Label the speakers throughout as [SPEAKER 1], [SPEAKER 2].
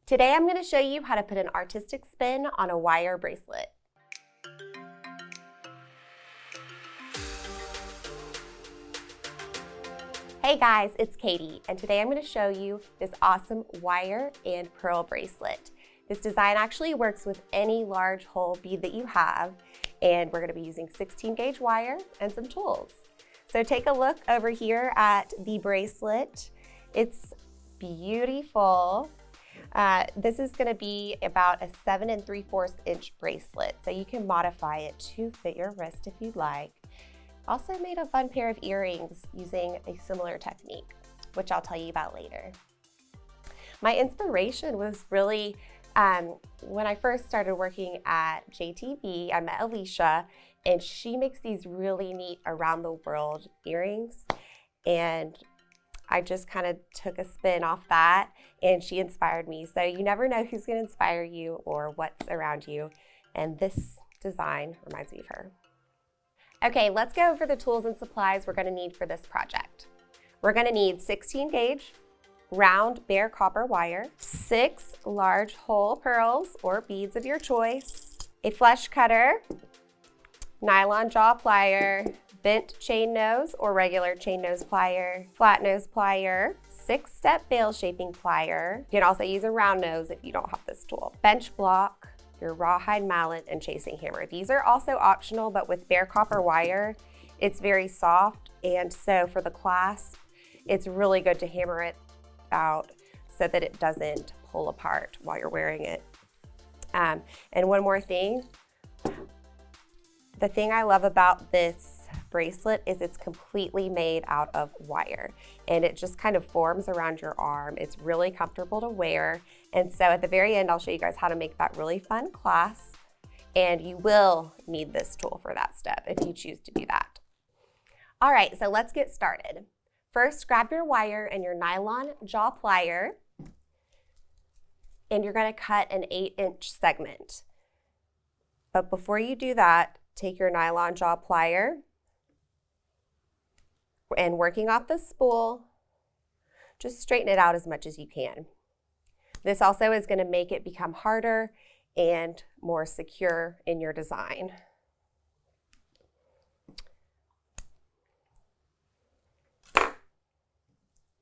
[SPEAKER 1] Today I'm going to show you how to put an artistic spin on a wire bracelet. Hey guys, it's Katie, and today I'm going to show you this awesome wire and pearl bracelet. This design actually works with any large hole bead that you have, and we're going to be using 16 gauge wire and some tools. So take a look over here at the bracelet. It's beautiful. This is going to be about a 7 3/4 inch bracelet, so you can modify it to fit your wrist if you'd like. Also made a fun pair of earrings using a similar technique, which I'll tell you about later. My inspiration was really when I first started working at JTV, I met Alicia, and she makes these really neat around the world earrings, and I just kind of took a spin off that, and she inspired me. So you never know who's going to inspire you or what's around you, and this design reminds me of her. Okay, let's go over the tools and supplies we're going to need for this project. We're going to need 16 gauge round bare copper wire, 6 large hole pearls or beads of your choice, a flush cutter, nylon jaw plier, bent chain nose or regular chain nose plier, flat nose plier, 6-step bail shaping plier. You can also use a round nose if you don't have this tool. Bench block, your rawhide mallet, and chasing hammer. These are also optional, but with bare copper wire, it's very soft, and so for the clasp, it's really good to hammer it out so that it doesn't pull apart while you're wearing it. And one more thing, the thing I love about this bracelet is it's completely made out of wire, and it just kind of forms around your arm. It's really comfortable to wear, and so at the very end I'll show you guys how to make that really fun clasp, and you will need this tool for that step if you choose to do that. All right, so let's get started. First, grab your wire and your nylon jaw plier, and you're going to cut an 8-inch segment. But before you do that, take your nylon jaw plier and, working off the spool, just straighten it out as much as you can. This also is going to make it become harder and more secure in your design.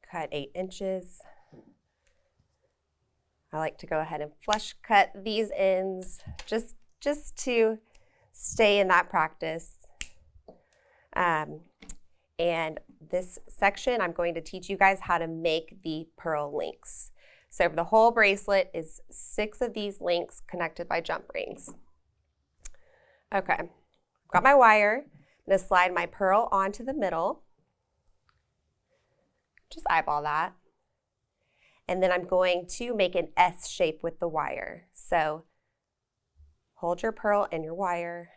[SPEAKER 1] Cut 8 inches. I like to go ahead and flush cut these ends just to stay in that practice. And this section, I'm going to teach you guys how to make the pearl links. So the whole bracelet is 6 of these links connected by jump rings. Okay, I've got my wire. I'm going to slide my pearl onto the middle. Just eyeball that. And then I'm going to make an S shape with the wire. So hold your pearl and your wire.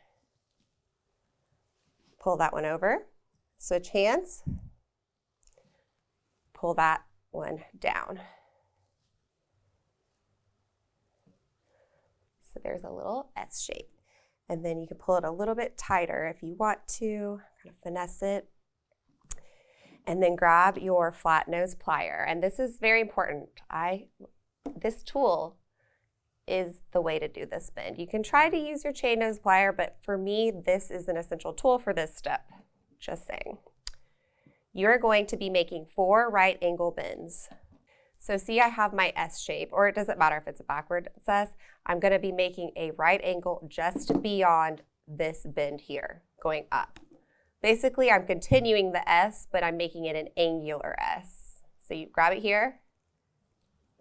[SPEAKER 1] Pull that one over. Switch hands. Pull that one down. So there's a little S shape. And then you can pull it a little bit tighter if you want to, kind of finesse it. And then grab your flat nose plier. And this is very important. This tool is the way to do this bend. You can try to use your chain nose plier, but for me, this is an essential tool for this step. Just saying. You're going to be making 4 right angle bends. So see, I have my S shape, or it doesn't matter if it's a backward S. I'm going to be making a right angle just beyond this bend here, going up. Basically, I'm continuing the S, but I'm making it an angular S. So you grab it here,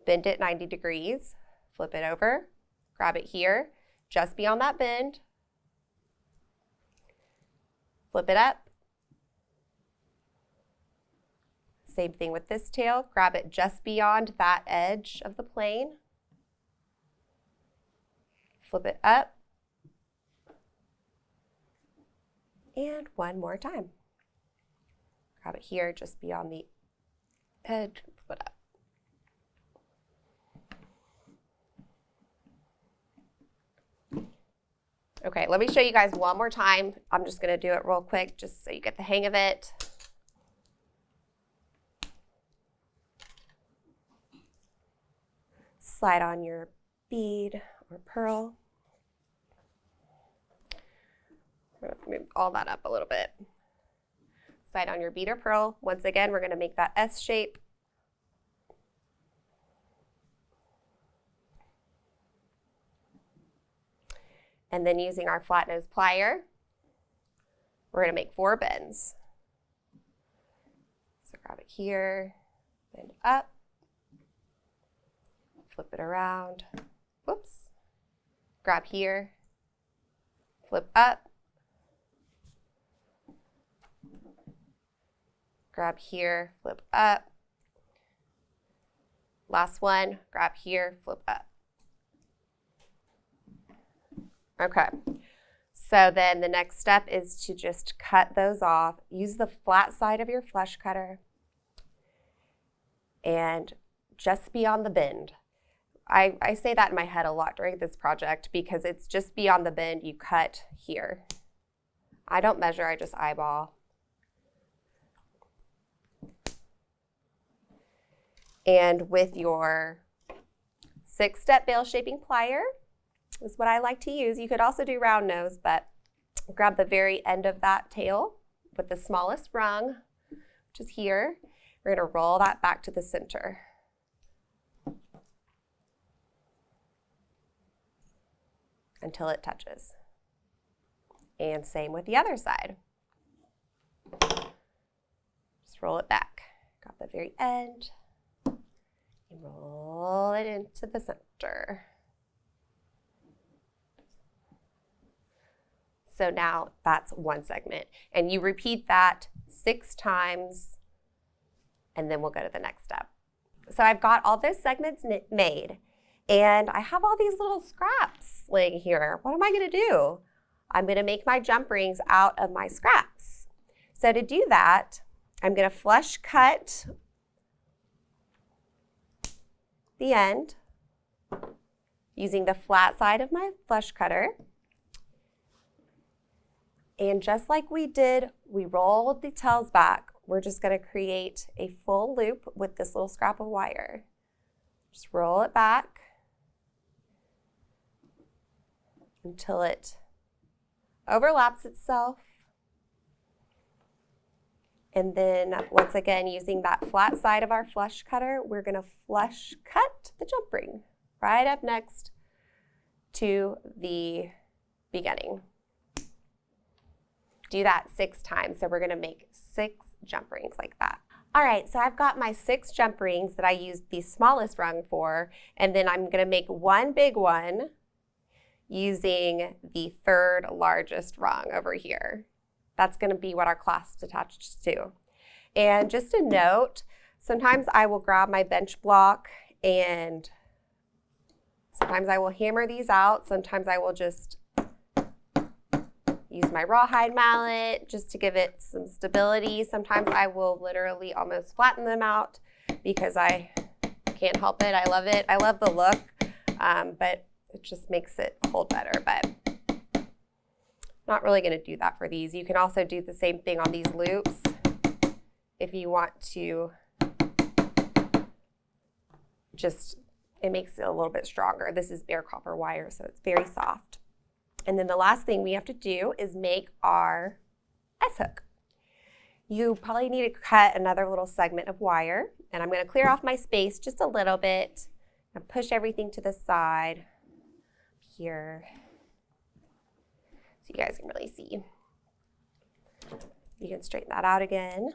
[SPEAKER 1] bend it 90 degrees, flip it over, grab it here, just beyond that bend, flip it up. Same thing with this tail, grab it just beyond that edge of the plane, flip it up, and one more time. Grab it here just beyond the edge, flip it up. Okay, let me show you guys one more time. I'm just going to do it real quick just so you get the hang of it. slide on your bead or pearl. I'm going to move all that up a little bit. Slide on your bead or pearl. Once again, we're going to make that S shape. And then using our flat nose plier, we're going to make 4 bends. So grab it here, bend up, flip it around, whoops, grab here, flip up, grab here, flip up, last one, grab here, flip up. Okay, so then the next step is to just cut those off. Use the flat side of your flush cutter and just beyond the bend. I say that in my head a lot during this project because it's just beyond the bend, you cut here. I don't measure, I just eyeball. And with your 6-step bail shaping plier, is what I like to use. You could also do round nose, but grab the very end of that tail with the smallest rung, which is here. We're going to roll that back to the center. Until it touches. And same with the other side. Just roll it back. Grab the very end and roll it into the center. So now that's one segment. And you repeat that 6 times, and then we'll go to the next step. So I've got all those segments made, and I have all these little scraps laying here. What am I gonna do? I'm gonna make my jump rings out of my scraps. So to do that, I'm gonna flush cut the end using the flat side of my flush cutter. And just like we did, we rolled the tails back. We're just going to create a full loop with this little scrap of wire. Just roll it back until it overlaps itself. And then once again, using that flat side of our flush cutter, we're going to flush cut the jump ring right up next to the beginning. Do that 6 times. So we're going to make 6 jump rings like that. All right, so I've got my 6 jump rings that I used the smallest rung for, and then I'm going to make one big one using the 3rd largest rung over here. That's going to be what our clasp attaches to. And just a note, sometimes I will grab my bench block and sometimes I will hammer these out. Sometimes I will just use my rawhide mallet just to give it some stability. Sometimes I will literally almost flatten them out because I can't help it. I love it. I love the look, but it just makes it hold better. But not really going to do that for these. You can also do the same thing on these loops if you want to. Just, it makes it a little bit stronger. This is bare copper wire, so it's very soft. And then the last thing we have to do is make our S-hook. You probably need to cut another little segment of wire, and I'm going to clear off my space just a little bit and push everything to the side here so you guys can really see. You can straighten that out again.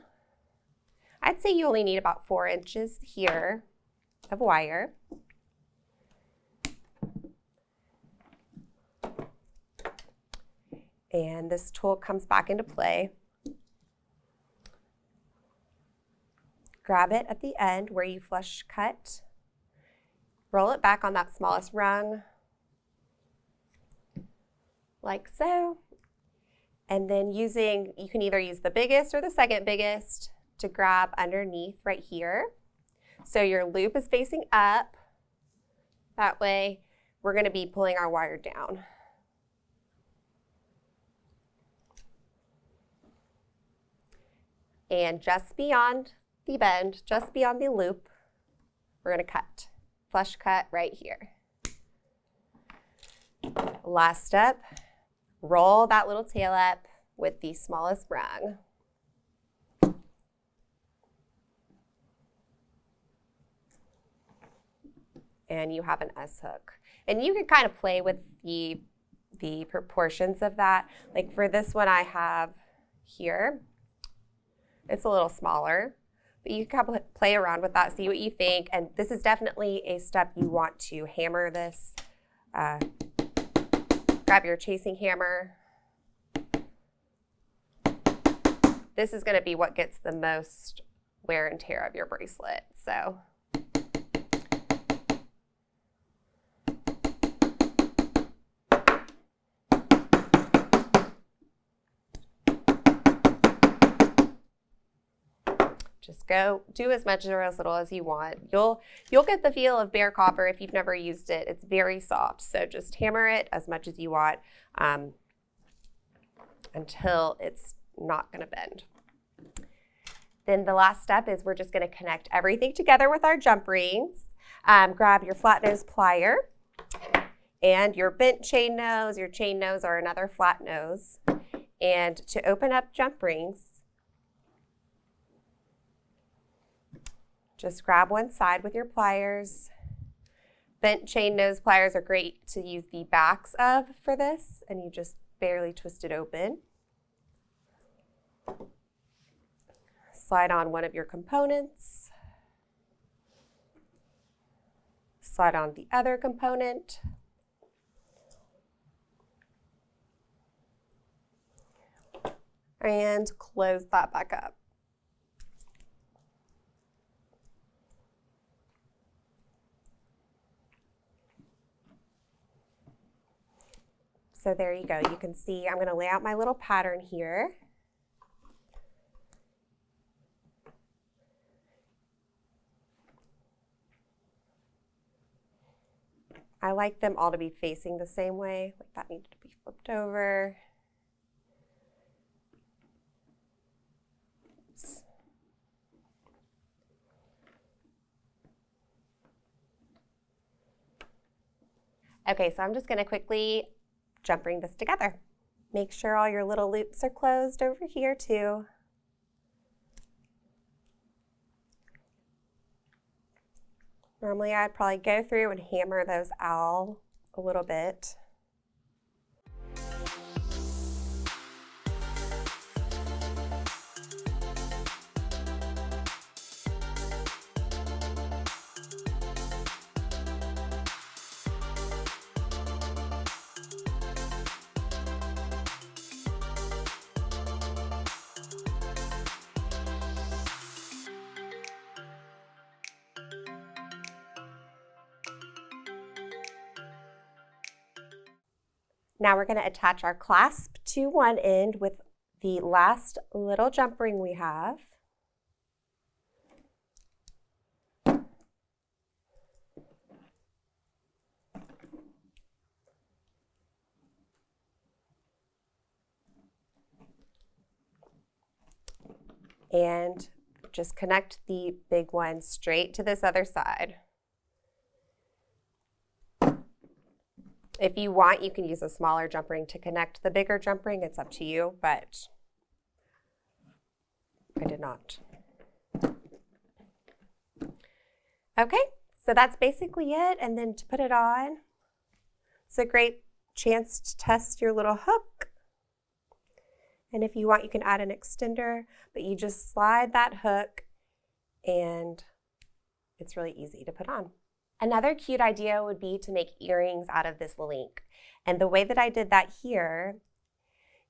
[SPEAKER 1] I'd say you only need about 4 inches here of wire. And this tool comes back into play. Grab it at the end where you flush cut. Roll it back on that smallest rung, like so. And then you can either use the biggest or the second biggest to grab underneath right here. So your loop is facing up. That way, we're going to be pulling our wire down. And just beyond the bend, just beyond the loop, we're going to cut flush cut right here. Last step, roll that little tail up with the smallest rung. And you have an S hook. And you can kind of play with the proportions of that. Like for this one I have here, it's a little smaller, but you can play around with that, see what you think. And this is definitely a step you want to hammer this. Grab your chasing hammer. This is going to be what gets the most wear and tear of your bracelet. So just go do as much or as little as you want. You'll get the feel of bare copper if you've never used it. It's very soft, so just hammer it as much as you want until it's not going to bend. Then the last step is we're just going to connect everything together with our jump rings. Grab your flat nose plier and your bent chain nose, your chain nose, or another flat nose. And to open up jump rings, just grab one side with your pliers. Bent chain nose pliers are great to use the backs of for this, and you just barely twist it open. Slide on one of your components. Slide on the other component. And close that back up. So there you go. You can see I'm going to lay out my little pattern here. I like them all to be facing the same way. Like that needs to be flipped over. Okay, so I'm just going to quickly jump ring this together. Make sure all your little loops are closed over here too. Normally I'd probably go through and hammer those out a little bit. Now we're going to attach our clasp to one end with the last little jump ring we have. And just connect the big one straight to this other side. If you want, you can use a smaller jump ring to connect the bigger jump ring. It's up to you, but I did not. Okay, so that's basically it. And then to put it on, it's a great chance to test your little hook. And if you want, you can add an extender, but you just slide that hook and it's really easy to put on. Another cute idea would be to make earrings out of this link. And the way that I did that here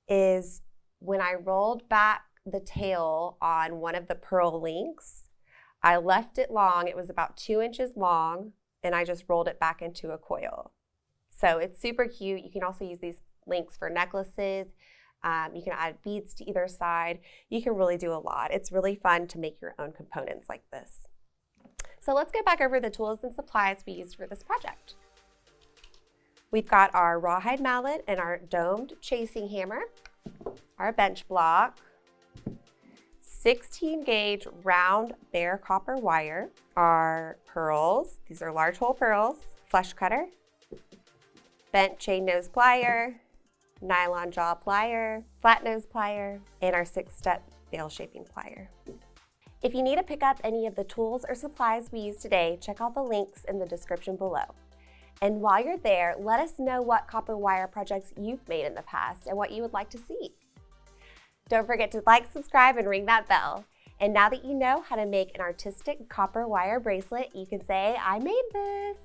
[SPEAKER 1] is when I rolled back the tail on one of the pearl links, I left it long. It was about 2 inches long, and I just rolled it back into a coil. So it's super cute. You can also use these links for necklaces. You can add beads to either side. You can really do a lot. It's really fun to make your own components like this. So let's go back over the tools and supplies we used for this project. We've got our rawhide mallet and our domed chasing hammer, our bench block, 16 gauge round bare copper wire, our pearls, these are large hole pearls, flush cutter, bent chain nose plier, nylon jaw plier, flat nose plier, and our 6-step bail shaping plier. If you need to pick up any of the tools or supplies we use today, check out the links in the description below. And while you're there, let us know what copper wire projects you've made in the past and what you would like to see. Don't forget to like, subscribe, and ring that bell. And now that you know how to make an artistic copper wire bracelet, you can say, I made this.